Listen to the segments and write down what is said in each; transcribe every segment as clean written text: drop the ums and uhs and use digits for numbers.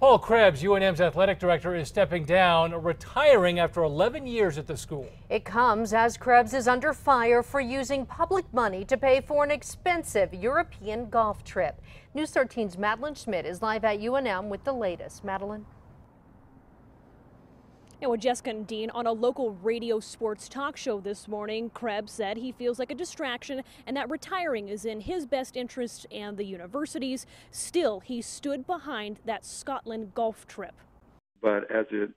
Paul Krebs, UNM's athletic director, is stepping down, retiring after 11 years at the school. It comes as Krebs is under fire for using public money to pay for an expensive European golf trip. News 13's Madeline Schmidt is live at UNM with the latest. Madeline. And with Jessica and Dean on a local radio sports talk show this morning, Krebs said he feels like a distraction and that retiring is in his best interest and the university's. Still, he stood behind that Scotland golf trip. But as it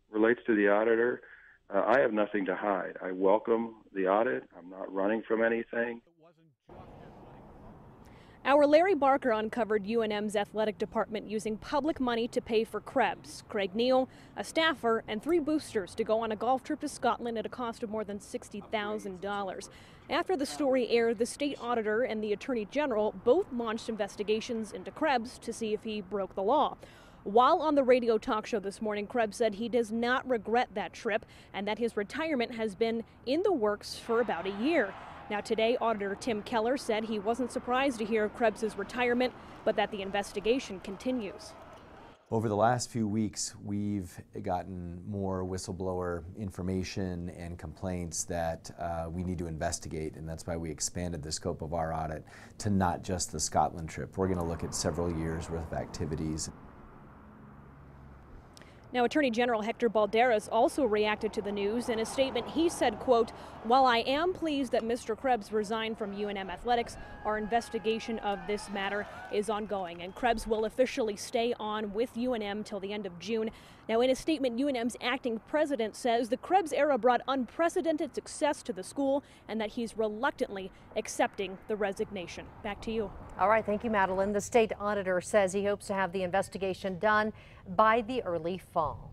relates to the auditor, I have nothing to hide. I welcome the audit. I'm not running from anything. Our Larry Barker uncovered UNM's athletic department using public money to pay for Krebs, Craig Neal, a staffer, and 3 boosters to go on a golf trip to Scotland at a cost of more than $60,000. After the story aired, the state auditor and the attorney general both launched investigations into Krebs to see if he broke the law. While on the radio talk show this morning, Krebs said he does not regret that trip and that his retirement has been in the works for about a year. Now today, Auditor Tim Keller said he wasn't surprised to hear of Krebs' retirement, but that the investigation continues. Over the last few weeks, we've gotten more whistleblower information and complaints that we need to investigate, and that's why we expanded the scope of our audit to not just the Scotland trip. We're going to look at several years' worth of activities. Now, Attorney General Hector Balderas also reacted to the news. In a statement, he said, quote, "While I am pleased that Mr. Krebs resigned from UNM Athletics, our investigation of this matter is ongoing, and Krebs will officially stay on with UNM till the end of June." Now, in a statement, UNM's acting president says the Krebs era brought unprecedented success to the school and that he's reluctantly accepting the resignation. Back to you. All right, thank you, Madeline. The state auditor says he hopes to have the investigation done by the early fall.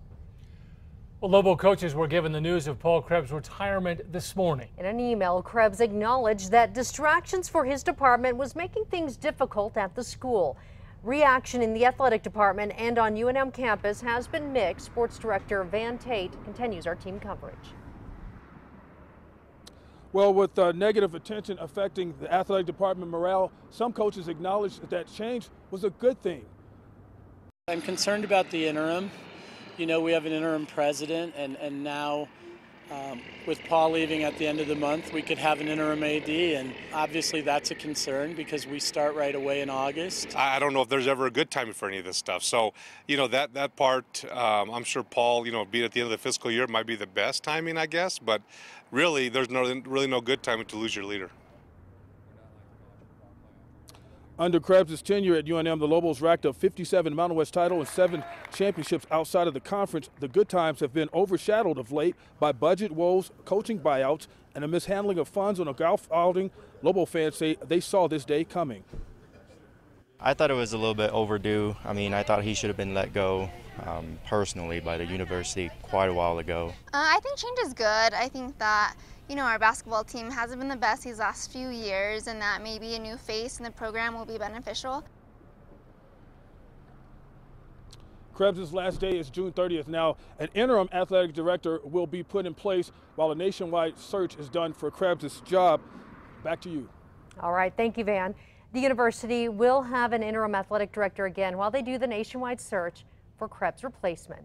Well, Lobo coaches were given the news of Paul Krebs' retirement this morning. In an email, Krebs acknowledged that distractions for his department was making things difficult at the school. Reaction in the athletic department and on UNM campus has been mixed. Sports director Van Tate continues our team coverage. Well, with negative attention affecting the athletic department morale, some coaches acknowledged that change was a good thing. I'm concerned about the interim. You know, we have an interim president, and now with Paul leaving at the end of the month, we could have an interim AD, and obviously that's a concern because we start right away in August. I don't know if there's ever a good timing for any of this stuff. So, you know, that part, I'm sure Paul, you know, being at the end of the fiscal year might be the best timing, I guess, but really there's really no good timing to lose your leader. Under Krebs' tenure at UNM, the Lobos racked up 57 Mountain West titles and 7 championships outside of the conference. The good times have been overshadowed of late by budget woes, coaching buyouts, and a mishandling of funds on a golf outing. Lobo fans say they saw this day coming. I thought it was a little bit overdue. I mean, I thought he should have been let go personally by the university quite a while ago. I think change is good. I think that, you know, our basketball team hasn't been the best these last few years, and that maybe a new face in the program will be beneficial. Krebs' last day is June 30th. Now, an interim athletic director will be put in place while a nationwide search is done for Krebs' job. Back to you. All right, thank you, Van. The university will have an interim athletic director again while they do the nationwide search for Krebs' replacement.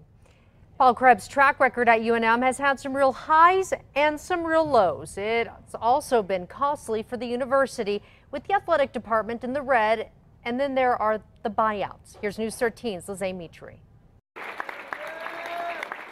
Paul Krebs' track record at UNM has had some real highs and some real lows. It's also been costly for the university with the athletic department in the red, and then there are the buyouts. Here's News 13's Lizzie Mitri.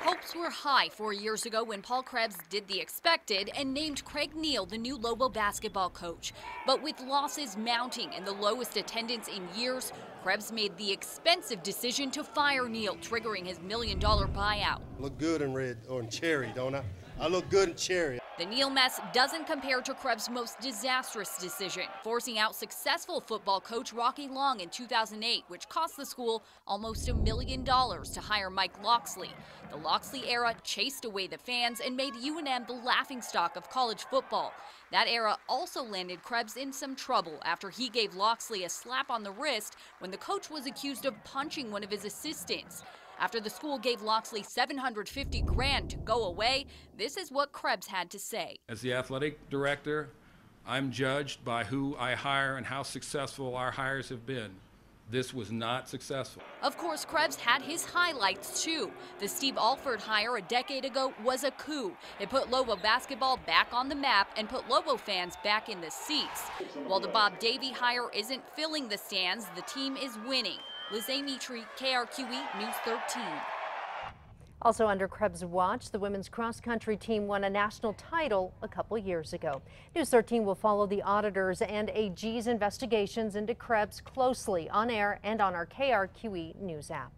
Hopes were high 4 years ago when Paul Krebs did the expected and named Craig Neal the new Lobo basketball coach. But with losses mounting and the lowest attendance in years, Krebs made the expensive decision to fire Neal, triggering his $1 million buyout. Look good in red or in cherry, don't I? I look good in cherry. The Neal mess doesn't compare to Krebs' most disastrous decision, forcing out successful football coach Rocky Long in 2008, which cost the school almost $1 million to hire Mike Loxley. The Loxley era chased away the fans and made UNM the laughingstock of college football. That era also landed Krebs in some trouble after he gave Loxley a slap on the wrist when the coach was accused of punching one of his assistants. After the school gave Loxley $750 grand to go away, this is what Krebs had to say. As the athletic director, I'm judged by who I hire and how successful our hires have been. this was not successful. Of course, Krebs had his highlights too. The Steve Alford hire a decade ago was a coup. It put Lobo basketball back on the map and put Lobo fans back in the seats. While the Bob Davie hire isn't filling the stands, the team is winning. Liz Amitri, KRQE News 13. Also under Krebs' watch, the women's cross-country team won a national title a couple years ago. News 13 will follow the auditors and AG's investigations into Krebs closely on air and on our KRQE News app.